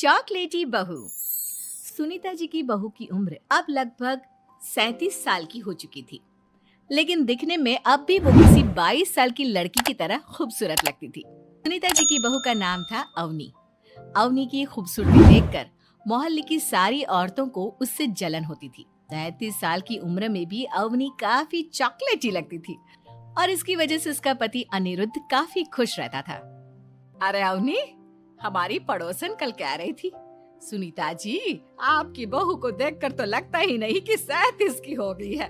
चॉकलेटी बहू। सुनीता जी की बहू की उम्र अब लगभग 37 साल की हो चुकी थी, लेकिन दिखने में अब भी वो किसी 22 साल की लड़की की तरह खूबसूरत लगती थी। सुनीता जी की बहू का नाम था अवनी। अवनी की खूबसूरती देखकर मोहल्ले की सारी औरतों को उससे जलन होती थी। 37 साल की उम्र में भी अवनी काफी चॉकलेटी लगती थी और इसकी वजह से उसका पति अनिरुद्ध काफी खुश रहता था। अरे अवनी, हमारी पड़ोसन कल कह रही थी, सुनीता जी आपकी बहू को देखकर तो लगता ही नहीं कि 37 की हो गई है।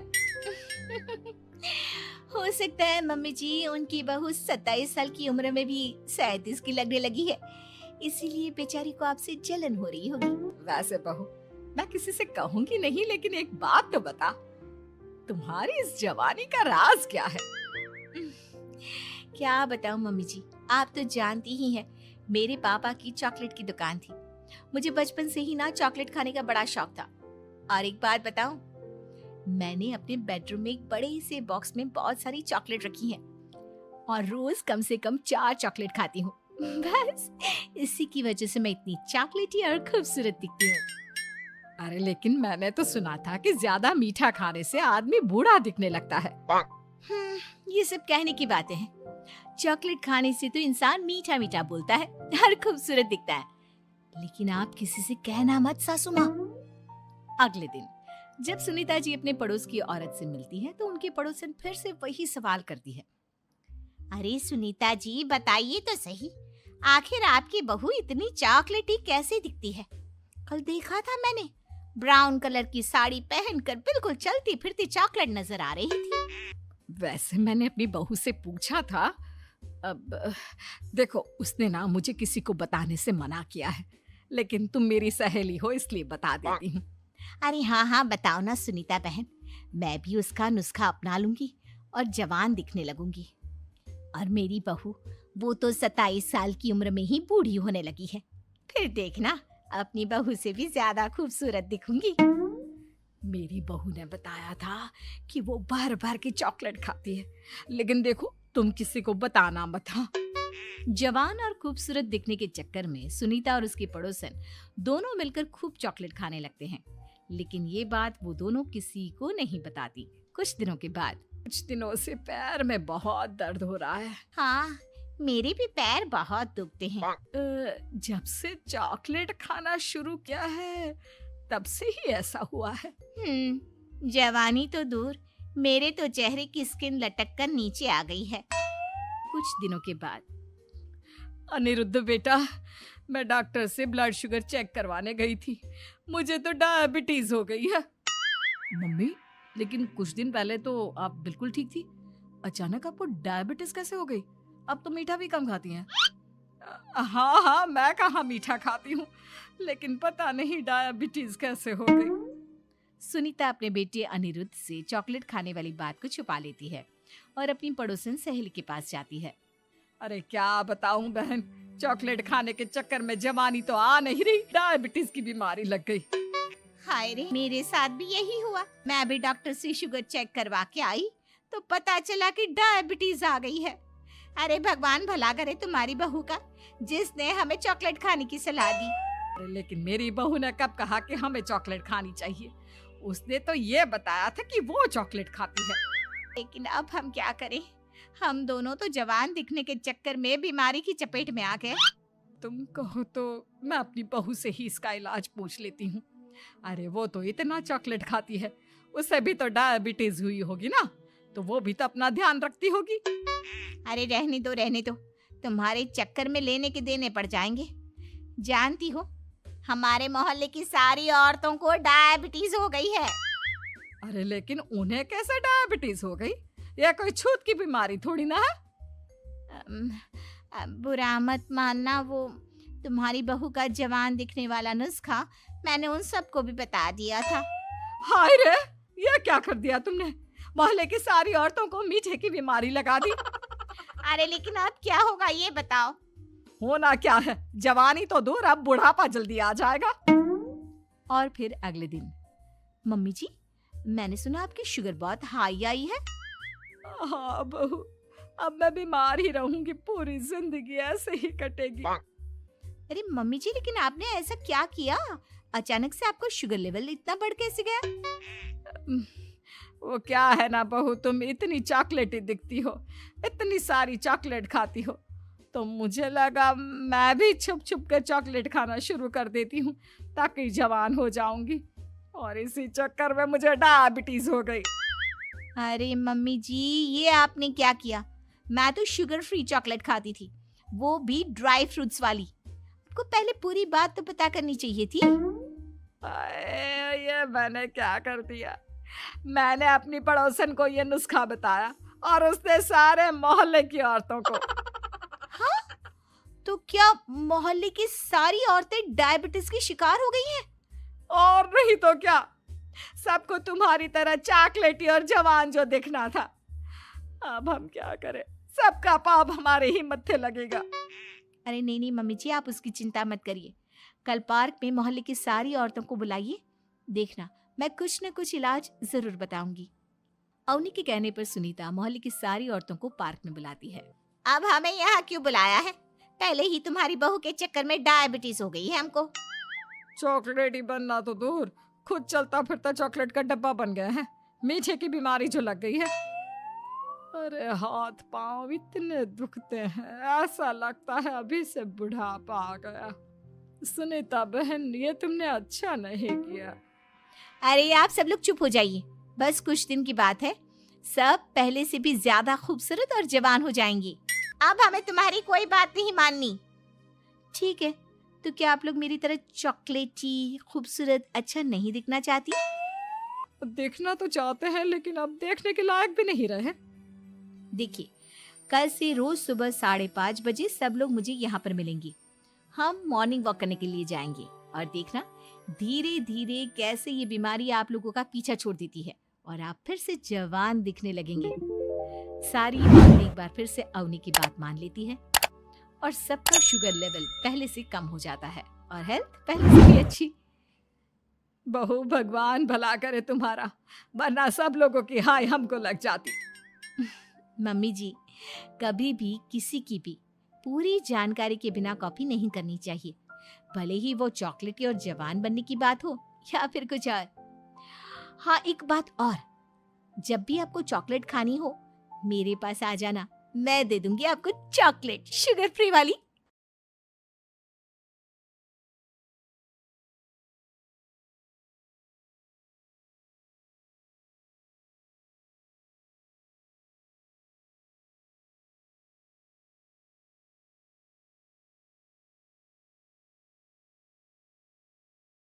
हो सकता है मम्मी जी उनकी बहू 27 साल की उम्र में भी 37 की लगने लगी है, इसीलिए बेचारी को आपसे जलन हो रही होगी। वैसे बहू, मैं किसी से कहूंगी नहीं, लेकिन एक बात तो बता, तुम्हारी इस जवानी का राज क्या है? क्या बताऊं मम्मी जी, आप तो जानती ही हैं, मेरे पापा की चॉकलेट की दुकान थी। मुझे बचपन से ही ना चॉकलेट खाने का बड़ा शौक था। और एक बात बताऊं, मैंने अपने बेडरूम में एक बड़े से बॉक्स में बहुत सारी चॉकलेट रखी हैं और रोज कम से कम 4 चॉकलेट खाती हूँ। बस इसी की वजह से मैं इतनी चॉकलेटी और खूबसूरत दिखती हूँ। अरे लेकिन मैंने तो सुना था कि ज्यादा मीठा खाने से आदमी बूढ़ा दिखने लगता है। ये सब कहने की बातें हैं। चॉकलेट खाने से तो इंसान मीठा मीठा बोलता है और खूबसूरत दिखता है, लेकिन आप किसी से कहना मत सासू माँ। अगले दिन जब सुनीता जी अपने पड़ोस की औरत से मिलती है तो उनकी पड़ोसन फिर से वही सवाल करती है। अरे सुनीता जी बताइए तो सही, आखिर आपकी बहू इतनी चॉकलेटी कैसे दिखती है? कल देखा था मैंने, ब्राउन कलर की साड़ी पहनकर बिल्कुल चलती फिरती चॉकलेट नजर आ रही थी। वैसे मैंने अपनी बहू से पूछा था। अब देखो, उसने ना मुझे किसी को बताने से मना किया है, लेकिन तुम मेरी सहेली हो इसलिए बता देती हूँ। अरे हाँ हाँ बताओ ना सुनीता बहन, मैं भी उसका नुस्खा अपना लूंगी और जवान दिखने लगूंगी। और मेरी बहू वो तो 27 साल की उम्र में ही बूढ़ी होने लगी है, फिर देखना अपनी बहू से भी ज्यादा खूबसूरत दिखूंगी। मेरी बहू ने बताया था कि वो भर भर के चॉकलेट खाती है, लेकिन देखो तुम किसी को बताना मत। हाँ। जवान और खूबसूरत दिखने के चक्कर में सुनीता और उसकी पड़ोसन दोनों मिलकर खूब चॉकलेट खाने लगते हैं, लेकिन ये बात वो दोनों किसी को नहीं बताती। कुछ दिनों के बाद, कुछ दिनों से पैर में बहुत दर्द हो रहा है। हाँ, मेरे भी पैर बहुत दुखते हैं। जब से चॉकलेट खाना शुरू किया है तब से ही ऐसा हुआ है। जवानी तो दूर, मेरे तो चेहरे की स्किन लटक कर नीचे आ गई है। कुछ दिनों के बाद, अनिरुद्ध बेटा, मैं डॉक्टर से ब्लड शुगर चेक करवाने गई थी, मुझे तो डायबिटीज हो गई है। मम्मी, लेकिन कुछ दिन पहले तो आप बिल्कुल ठीक थी, अचानक आपको डायबिटीज कैसे हो गई? अब तो मीठा भी कम खाती हैं। हाँ हाँ, मैं कहाँ मीठा खाती हूँ, लेकिन पता नहीं डायबिटीज कैसे हो गई। सुनीता अपने बेटे अनिरुद्ध से चॉकलेट खाने वाली बात को छुपा लेती है और अपनी पड़ोसन सहेली के पास जाती है। अरे क्या बताऊं बहन, चॉकलेट खाने के चक्कर में जवानी तो आ नहीं रही, डायबिटीज की बीमारी लग गई। हाय रे, मेरे साथ भी यही हुआ। मैं भी डॉक्टर से शुगर चेक करवा के आई तो पता चला कि डायबिटीज आ गई है। अरे भगवान भला करे तुम्हारी बहू का, जिसने हमें चॉकलेट खाने की सलाह दी। लेकिन मेरी बहू ने कब कहा कि हमें चॉकलेट खानी चाहिए? उसने तो ये बताया था कि वो चॉकलेट खाती है। लेकिन अब हम क्या करें, हम दोनों तो जवान दिखने के चक्कर में बीमारी की चपेट में आ गए। तुम कहो तो मैं अपनी बहू से ही इसका इलाज पूछ लेती हूँ। अरे वो तो इतना चॉकलेट खाती है, उसे भी तो डायबिटीज हुई होगी ना, तो वो भी तो अपना ध्यान रखती होगी। अरे रहने दो, तुम्हारे चक्कर में लेने के देने पड़ जाएंगे। जानती हो, हमारे मोहल्ले की सारी औरतों को डायबिटीज हो गई है। अरे लेकिन उन्हें कैसे डायबिटीज हो गई? यह कोई छूत की बीमारी थोड़ी ना है। बुरा मत मानना, वो तुम्हारी बहू का जवान दिखने वाला नुस्खा मैंने उन सबको भी बता दिया था। हाय रे, ये क्या कर दिया तुमने? मोहल्ले की सारी औरतों को मीठे की बीमारी लगा दी। अरे लेकिन अब क्या होगा ये बताओ। होना क्या है, जवानी तो दूर, अब बुढ़ापा जल्दी आ जाएगा। और फिर अगले दिन, मम्मी जी, मैंने सुना आपकी शुगर बहुत हाई आई है। हाँ बहू, अब मैं बीमार ही रहूंगी, पूरी जिंदगी ऐसे ही कटेगी। अरे मम्मी जी, लेकिन आपने ऐसा क्या किया? अचानक से आपको शुगर लेवल इतना बढ़ कैसे गया? वो क्या है ना बहू, तुम इतनी चॉकलेटी दिखती हो, इतनी सारी चॉकलेट खाती हो, तो मुझे लगा मैं भी छुप छुप कर चॉकलेट खाना शुरू कर देती हूँ ताकि जवान हो जाऊंगी, और इसी चक्कर में मुझे डायबिटीज हो गई। अरे मम्मी जी, ये आपने क्या किया? मैं तो शुगर फ्री चॉकलेट खाती थी, वो भी ड्राई फ्रूट्स वाली। आपको पहले पूरी बात तो पता करनी चाहिए थी। ये मैंने क्या कर दिया? मैंने अपनी पड़ोसन को ये नुस्खा बताया और उसने सारे मोहल्ले की औरतों को। हाँ? तो क्या मोहल्ले की सारी औरतें डायबिटीज की शिकार हो गई हैं? और नहीं तो क्या, सबको तुम्हारी तरह चॉकलेटी और जवान जो दिखना था। अब हम क्या करें, सबका पाप हमारे ही मत्थे लगेगा। अरे नहीं नहीं मम्मी जी, आप उसकी चिंता मत करिए। कल पार्क में मोहल्ले की सारी औरतों को बुलाइए, देखना मैं कुछ न कुछ इलाज जरूर बताऊंगी। अवनी के कहने पर सुनीता मोहल्ले की सारी औरतों को पार्क में बुलाती है। अब हमें यहाँ क्यों बुलाया है? पहले ही तुम्हारी बहू के चक्कर में डायबिटीज हो गई है हमको। चॉकलेट ही बनना तो दूर, खुद चलता फिरता चॉकलेट का डब्बा बन गया है। मीठे की बीमारी जो लग गई है। अरे हाथ पांव इतने दुखते हैं, ऐसा लगता है अभी से बुढ़ापा आ गया। सुनीता बहन, ये तुमने अच्छा नहीं किया। अरे आप सब लोग चुप हो जाइए, बस कुछ दिन की बात है, सब पहले से भी ज्यादा खूबसूरत और जवान हो जाएंगी। अब हमें तुम्हारी कोई बात नहीं माननी। ठीक है, तो क्या आप लोग मेरी तरह चॉकलेटी खूबसूरत अच्छा नहीं दिखना चाहती? देखना तो चाहते हैं, लेकिन अब देखने के लायक भी नहीं रहे। देखिए, कल से रोज सुबह 5:30 बजे सब लोग मुझे यहाँ पर मिलेंगे। हम मॉर्निंग वॉक करने के लिए जाएंगे और देखना धीरे धीरे कैसे ये बीमारी आप लोगों का पीछा छोड़ देती है और आप फिर से जवान दिखने लगेंगे। सारी औरतें एक बार फिर से अवनी की बात मान लेती है और सबका शुगर लेवल पहले से कम हो जाता है और हेल्थ पहले से भी अच्छी। बहू, भगवान भला करे तुम्हारा, वरना सब लोगों की हाय हमको लग जाती। मम्मी जी, कभी भी किसी की भी पूरी जानकारी के बिना कॉपी नहीं करनी चाहिए, भले ही वो चॉकलेटी और जवान बनने की बात हो या फिर कुछ और। हाँ, एक बात और, जब भी आपको चॉकलेट खानी हो मेरे पास आ जाना, मैं दे दूंगी आपको चॉकलेट शुगर फ्री वाली।